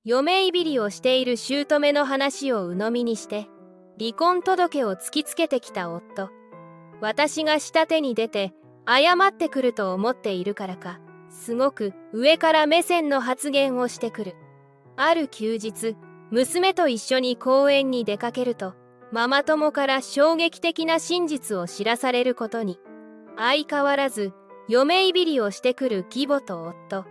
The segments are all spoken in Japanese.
嫁いびりをしている姑の話を鵜呑みにして、離婚届を突きつけてきた夫。私が下手に出て、謝ってくると思っているからか、すごく上から目線の発言をしてくる。ある休日、娘と一緒に公園に出かけると、ママ友から衝撃的な真実を知らされることに。相変わらず、嫁いびりをしてくる義母と夫。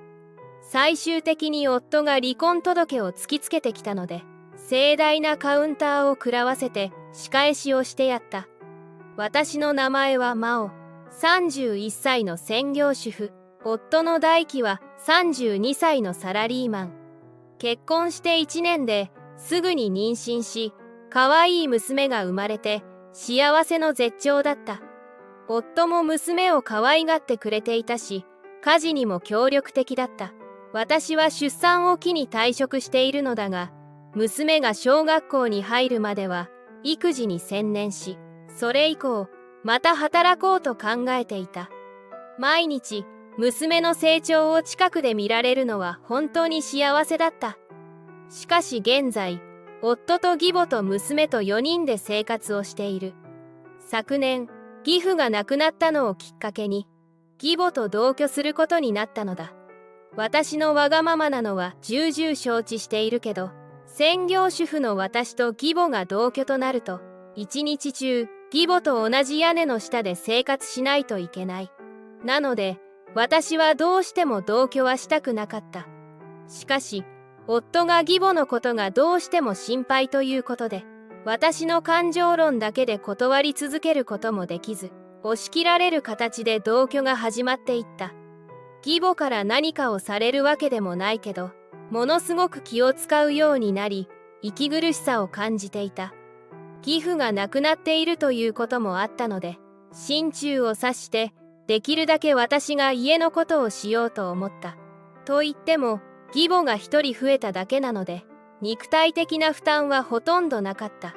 最終的に夫が離婚届を突きつけてきたので、盛大なカウンターを食らわせて仕返しをしてやった。私の名前は真央。31歳の専業主婦。夫の大輝は32歳のサラリーマン。結婚して1年ですぐに妊娠し、可愛い娘が生まれて幸せの絶頂だった。夫も娘を可愛がってくれていたし、家事にも協力的だった。私は出産を機に退職しているのだが、娘が小学校に入るまでは育児に専念し、それ以降、また働こうと考えていた。毎日、娘の成長を近くで見られるのは本当に幸せだった。しかし現在、夫と義母と娘と4人で生活をしている。昨年、義父が亡くなったのをきっかけに、義母と同居することになったのだ。私のわがままなのは重々承知しているけど、専業主婦の私と義母が同居となると、一日中、義母と同じ屋根の下で生活しないといけない。なので、私はどうしても同居はしたくなかった。しかし、夫が義母のことがどうしても心配ということで、私の感情論だけで断り続けることもできず、押し切られる形で同居が始まっていった。義母から何かをされるわけでもないけど、ものすごく気を使うようになり、息苦しさを感じていた。義父が亡くなっているということもあったので、心中を察して、できるだけ私が家のことをしようと思った。と言っても、義母が一人増えただけなので、肉体的な負担はほとんどなかった。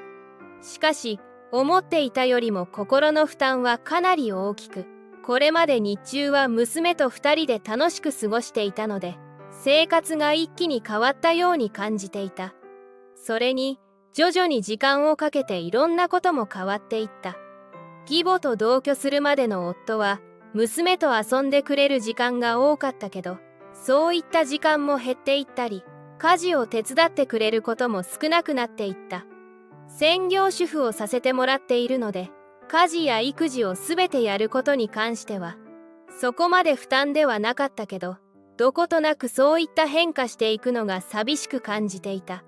しかし、思っていたよりも心の負担はかなり大きく、これまで日中は娘と二人で楽しく過ごしていたので、生活が一気に変わったように感じていた。それに、徐々に時間をかけていろんなことも変わっていった。義母と同居するまでの夫は、娘と遊んでくれる時間が多かったけど、そういった時間も減っていったり、家事を手伝ってくれることも少なくなっていった。専業主婦をさせてもらっているので、家事や育児をすべてやることに関しては、そこまで負担ではなかったけど、どことなくそういった変化していくのが寂しく感じていた。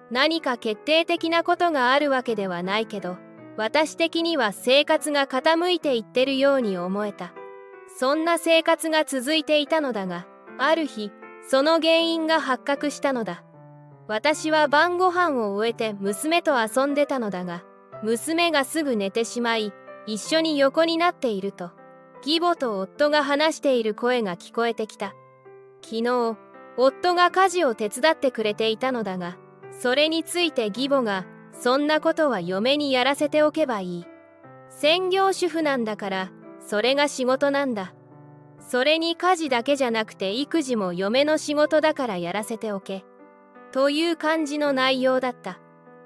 何か決定的なことがあるわけではないけど、私的には生活が傾いていってるように思えた。そんな生活が続いていたのだが、ある日、その原因が発覚したのだ。私は晩ご飯を終えて娘と遊んでたのだが、娘がすぐ寝てしまい、一緒に横になっていると、義母と夫が話している声が聞こえてきた。昨日、夫が家事を手伝ってくれていたのだが、それについて義母が、そんなことは嫁にやらせておけばいい。専業主婦なんだから、それが仕事なんだ。それに家事だけじゃなくて育児も嫁の仕事だからやらせておけ。という感じの内容だった。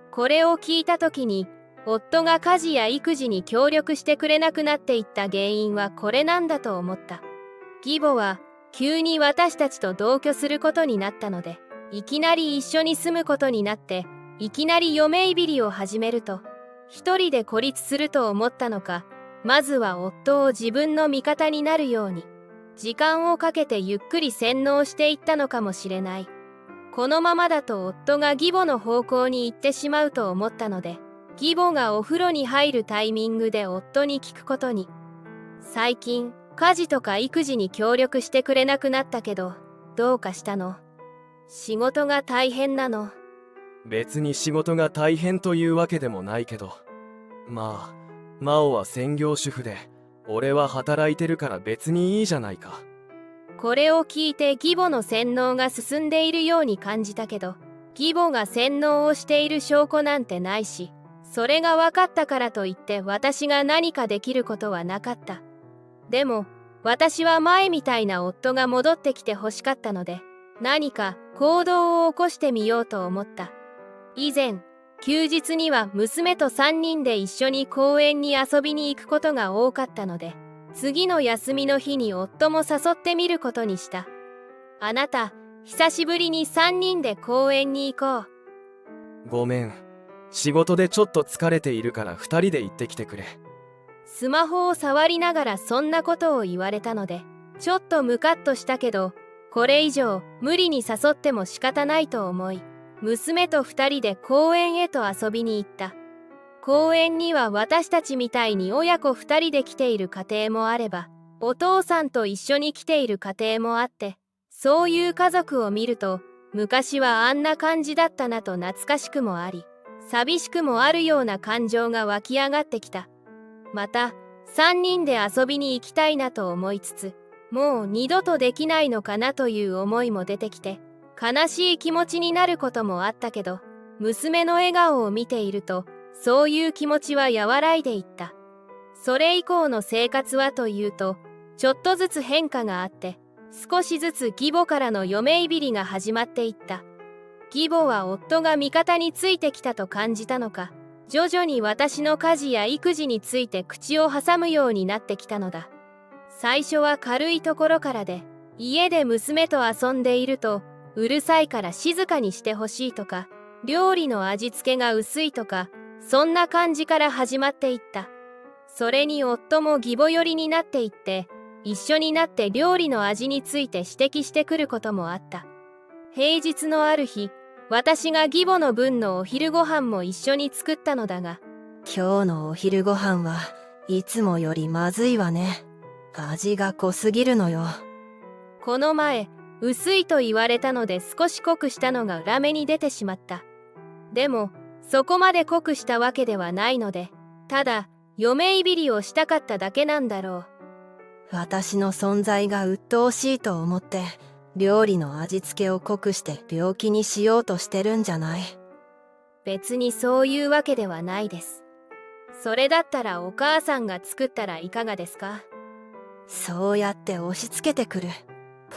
これを聞いた時に、夫が家事や育児に協力してくれなくなっていった原因はこれなんだと思った。義母は急に私たちと同居することになったので、いきなり一緒に住むことになって、いきなり嫁いびりを始めると、一人で孤立すると思ったのか、まずは夫を自分の味方になるように、時間をかけてゆっくり洗脳していったのかもしれない。このままだと夫が義母の方向に行ってしまうと思ったので、義母がお風呂に入るタイミングで夫に聞くことに。最近、家事とか育児に協力してくれなくなったけど、どうかしたの？仕事が大変なの？別に仕事が大変というわけでもないけど、まあ、真央は専業主婦で、俺は働いてるから別にいいじゃないか。これを聞いて義母の洗脳が進んでいるように感じたけど、義母が洗脳をしている証拠なんてないし、それが分かったからといって私が何かできることはなかった。でも、私は前みたいな夫が戻ってきて欲しかったので、何か行動を起こしてみようと思った。以前、休日には娘と3人で一緒に公園に遊びに行くことが多かったので、次の休みの日に夫も誘ってみることにした。あなた、久しぶりに3人で公園に行こう。ごめん。仕事でちょっと疲れているから2人で行ってきてくれ。スマホを触りながらそんなことを言われたので、ちょっとムカッとしたけど、これ以上無理に誘っても仕方ないと思い、娘と2人で公園へと遊びに行った。公園には私たちみたいに親子2人で来ている家庭もあれば、お父さんと一緒に来ている家庭もあって、そういう家族を見ると、昔はあんな感じだったなと懐かしくもあり、寂しくもあるような感情が湧き上がってきた。また、3人で遊びに行きたいなと思いつつ、もう二度とできないのかなという思いも出てきて、悲しい気持ちになることもあったけど、娘の笑顔を見ていると、そういう気持ちは和らいでいった。それ以降の生活はというと、ちょっとずつ変化があって、少しずつ義母からの嫁いびりが始まっていった。義母は夫が味方についてきたと感じたのか、徐々に私の家事や育児について口を挟むようになってきたのだ。最初は軽いところからで、家で娘と遊んでいると、うるさいから静かにしてほしいとか、料理の味付けが薄いとか、そんな感じから始まっていった。それに夫も義母寄りになっていって、一緒になって料理の味について指摘してくることもあった。平日のある日、私が義母の分のお昼ご飯も一緒に作ったのだが、今日のお昼ご飯はいつもよりまずいわね。味が濃すぎるのよ。この前、薄いと言われたので少し濃くしたのが裏目に出てしまった。でも、そこまで濃くしたわけではないので、ただ、嫁いびりをしたかっただけなんだろう。私の存在が鬱陶しいと思って、料理の味付けを濃くして病気にしようとしてるんじゃない？別にそういうわけではないです。それだったらお母さんが作ったらいかがですか？そうやって押し付けてくる。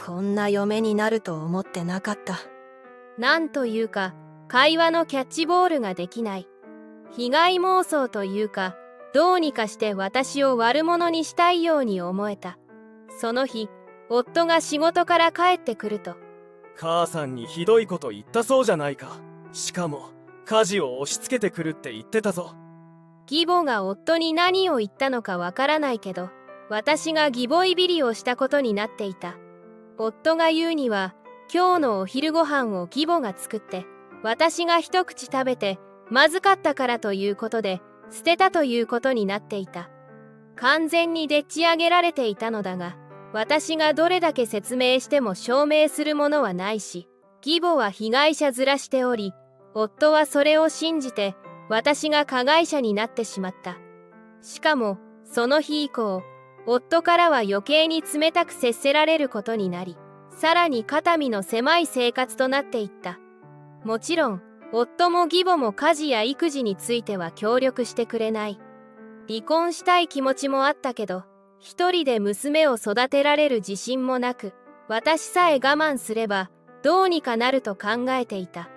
こんな嫁になると思ってなかった。なんというか、会話のキャッチボールができない。被害妄想というか、どうにかして私を悪者にしたいように思えた。その日、夫が仕事から帰ってくると、母さんにひどいこと言ったそうじゃないか。しかも家事を押し付けてくるって言ってたぞ。義母が夫に何を言ったのかわからないけど、私が義母いびりをしたことになっていた。夫が言うには、今日のお昼ご飯を義母が作って、私が一口食べてまずかったからということで捨てたということになっていた。完全にでっち上げられていたのだが、私がどれだけ説明しても証明するものはないし、義母は被害者面しており、夫はそれを信じて私が加害者になってしまった。しかもその日以降、夫からは余計に冷たく接せられることになり、さらに肩身の狭い生活となっていった。もちろん、夫も義母も家事や育児については協力してくれない。離婚したい気持ちもあったけど、一人で娘を育てられる自信もなく、私さえ我慢すればどうにかなると考えていた。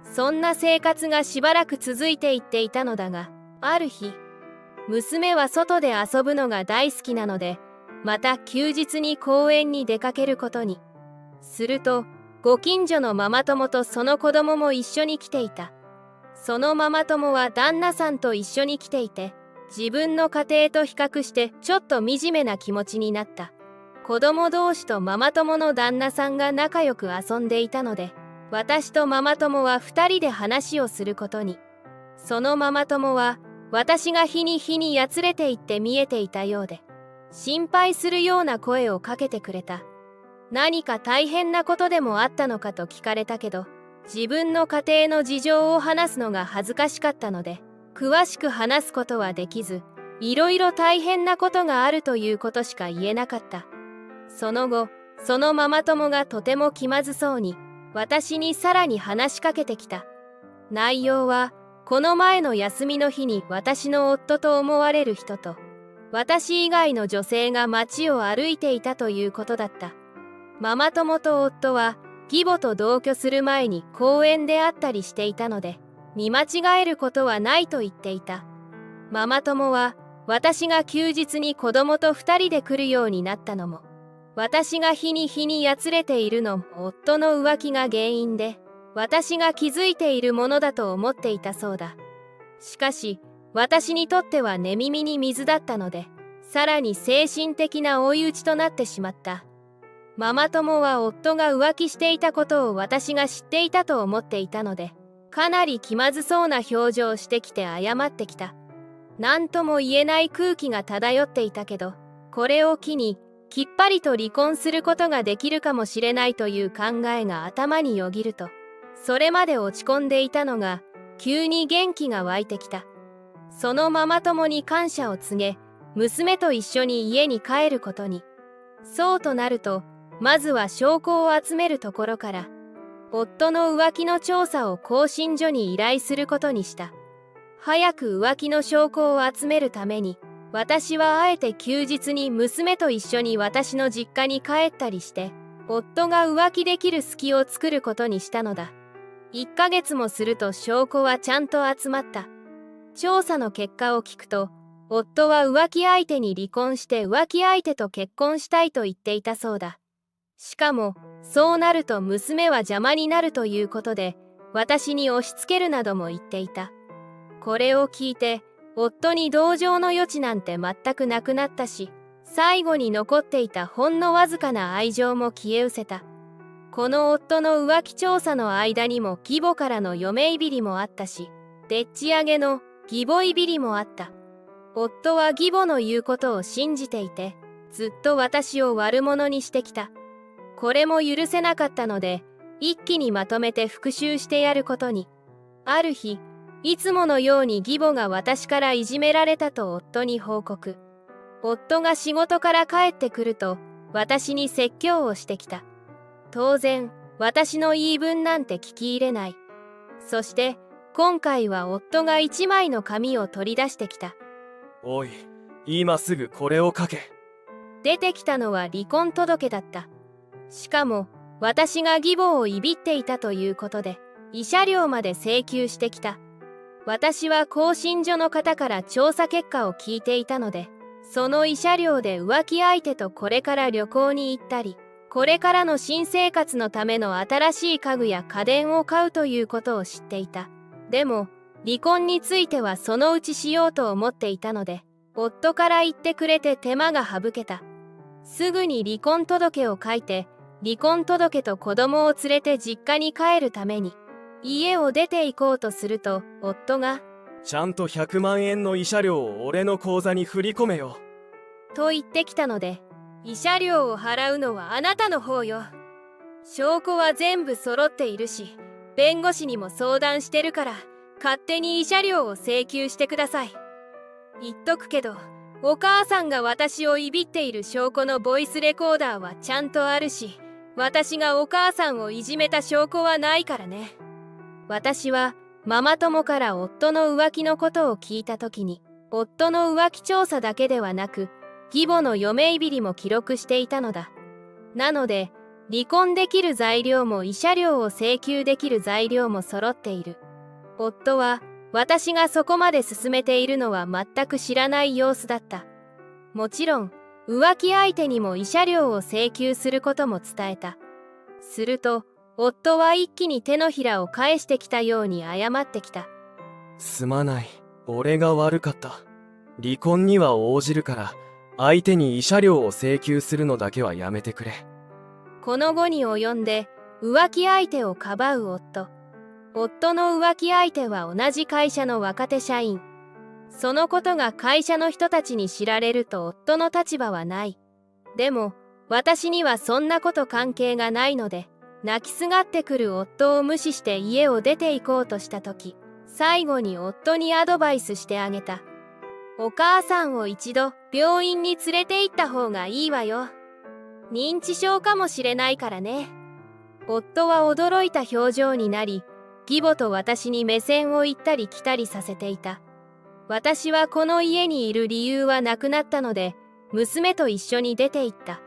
そんな生活がしばらく続いていっていたのだが、ある日、娘は外で遊ぶのが大好きなので、また休日に公園に出かけることに。すると、ご近所のママ友とその子供も一緒に来ていた。そのママ友は旦那さんと一緒に来ていて、自分の家庭と比較してちょっと惨めな気持ちになった。子供同士とママ友の旦那さんが仲良く遊んでいたので、私とママ友は2人で話をすることに。そのママ友は私が日に日にやつれていって見えていたようで、心配するような声をかけてくれた。何か大変なことでもあったのかと聞かれたけど、自分の家庭の事情を話すのが恥ずかしかったので、詳しく話すことはできず、いろいろ大変なことがあるということしか言えなかった。その後、そのママ友がとても気まずそうに、私にさらに話しかけてきた。内容は、この前の休みの日に私の夫と思われる人と、私以外の女性が街を歩いていたということだった。ママ友と夫は義母と同居する前に公園で会ったりしていたので、見間違えることはないと言っていた。ママ友は、私が休日に子供と2人で来るようになったのも、私が日に日にやつれているのも夫の浮気が原因で、私が気づいているものだと思っていたそうだ。しかし、私にとっては寝耳に水だったので、さらに精神的な追い打ちとなってしまった。ママ友は夫が浮気していたことを私が知っていたと思っていたので、かなり気まずそうな表情をしてきて謝ってきた。何とも言えない空気が漂っていたけど、これを機にきっぱりと離婚することができるかもしれないという考えが頭によぎると、それまで落ち込んでいたのが急に元気が湧いてきた。そのママ友に感謝を告げ、娘と一緒に家に帰ることに。そうとなると、まずは証拠を集めるところから、夫の浮気の調査を更新所に依頼することにした。早く浮気の証拠を集めるために、私はあえて休日に娘と一緒に私の実家に帰ったりして、夫が浮気できる隙を作ることにしたのだ。1ヶ月もすると証拠はちゃんと集まった。調査の結果を聞くと、夫は浮気相手に離婚して浮気相手と結婚したいと言っていたそうだ。しかも、そうなると娘は邪魔になるということで、私に押し付けるなども言っていた。これを聞いて、夫に同情の余地なんて全くなくなったし、最後に残っていたほんのわずかな愛情も消え失せた。この夫の浮気調査の間にも義母からの嫁いびりもあったし、でっち上げの義母いびりもあった。夫は義母の言うことを信じていて、ずっと私を悪者にしてきた。これも許せなかったので、一気にまとめて復讐してやることに。ある日、いつものように義母が私からいじめられたと夫に報告。夫が仕事から帰ってくると、私に説教をしてきた。当然、私の言い分なんて聞き入れない。そして、今回は夫が一枚の紙を取り出してきた。おい、今すぐこれを書け。出てきたのは離婚届だった。しかも、私が義母をいびっていたということで、慰謝料まで請求してきた。私は更新所の方から調査結果を聞いていたので、その慰謝料で浮気相手とこれから旅行に行ったり、これからの新生活のための新しい家具や家電を買うということを知っていた。でも、離婚についてはそのうちしようと思っていたので、夫から言ってくれて手間が省けた。すぐに離婚届を書いて、離婚届と子供を連れて実家に帰るために、家を出て行こうとすると、夫が、ちゃんと100万円の慰謝料を俺の口座に振り込めよ。と言ってきたので、慰謝料を払うのはあなたの方よ。証拠は全部揃っているし、弁護士にも相談してるから、勝手に慰謝料を請求してください。言っとくけど、お母さんが私をいびっている証拠のボイスレコーダーはちゃんとあるし、私がお母さんをいじめた証拠はないからね。私はママ友から夫の浮気のことを聞いた時に、夫の浮気調査だけではなく、義母の嫁いびりも記録していたのだ。なので、離婚できる材料も慰謝料を請求できる材料も揃っている。夫は、私がそこまで進めているのは全く知らない様子だった。もちろん、浮気相手にも慰謝料を請求することも伝えた。すると、夫は一気に手のひらを返してきたように謝ってきた。すまない。俺が悪かった。離婚には応じるから、相手に慰謝料を請求するのだけはやめてくれ。この後に及んで、浮気相手をかばう夫。夫の浮気相手は同じ会社の若手社員。そのことが会社の人たちに知られると夫の立場はない。でも、私にはそんなこと関係がないので、泣きすがってくる夫を無視して家を出て行こうとした時、最後に夫にアドバイスしてあげた。お母さんを一度病院に連れて行った方がいいわよ。認知症かもしれないからね。夫は驚いた表情になり、義母と私に目線を行ったり来たりさせていた。私はこの家にいる理由はなくなったので、娘と一緒に出て行った。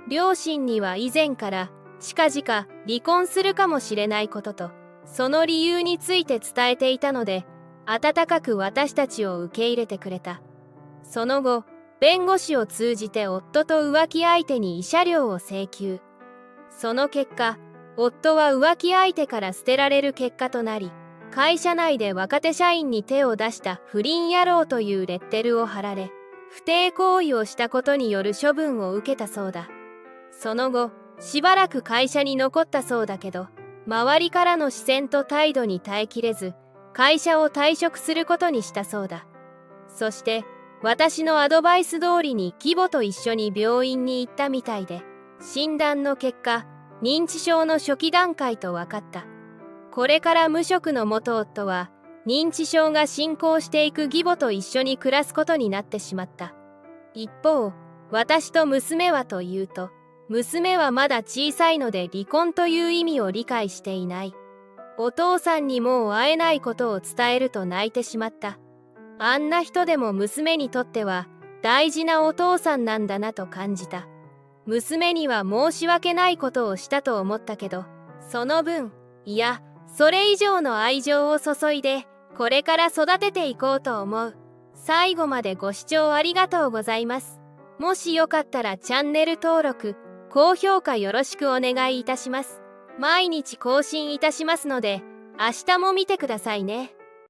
両親には以前から近々離婚するかもしれないことと、その理由について伝えていたので、温かく私たちを受け入れてくれた。その後、弁護士を通じて夫と浮気相手に慰謝料を請求。その結果、夫は浮気相手から捨てられる結果となり、会社内で若手社員に手を出した不倫野郎というレッテルを貼られ、不貞行為をしたことによる処分を受けたそうだ。その後、しばらく会社に残ったそうだけど、周りからの視線と態度に耐えきれず、会社を退職することにしたそうだ。そして、私のアドバイス通りに義母と一緒に病院に行ったみたいで、診断の結果、認知症の初期段階と分かった。これから無職の元夫は、認知症が進行していく義母と一緒に暮らすことになってしまった。一方、私と娘はというと、娘はまだ小さいので離婚という意味を理解していない。お父さんにもう会えないことを伝えると泣いてしまった。あんな人でも娘にとっては大事なお父さんなんだなと感じた。娘には申し訳ないことをしたと思ったけど、その分、いや、それ以上の愛情を注いで、これから育てていこうと思う。最後までご視聴ありがとうございます。もしよかったらチャンネル登録、高評価よろしくお願いいたします。毎日更新いたしますので、明日も見てくださいね。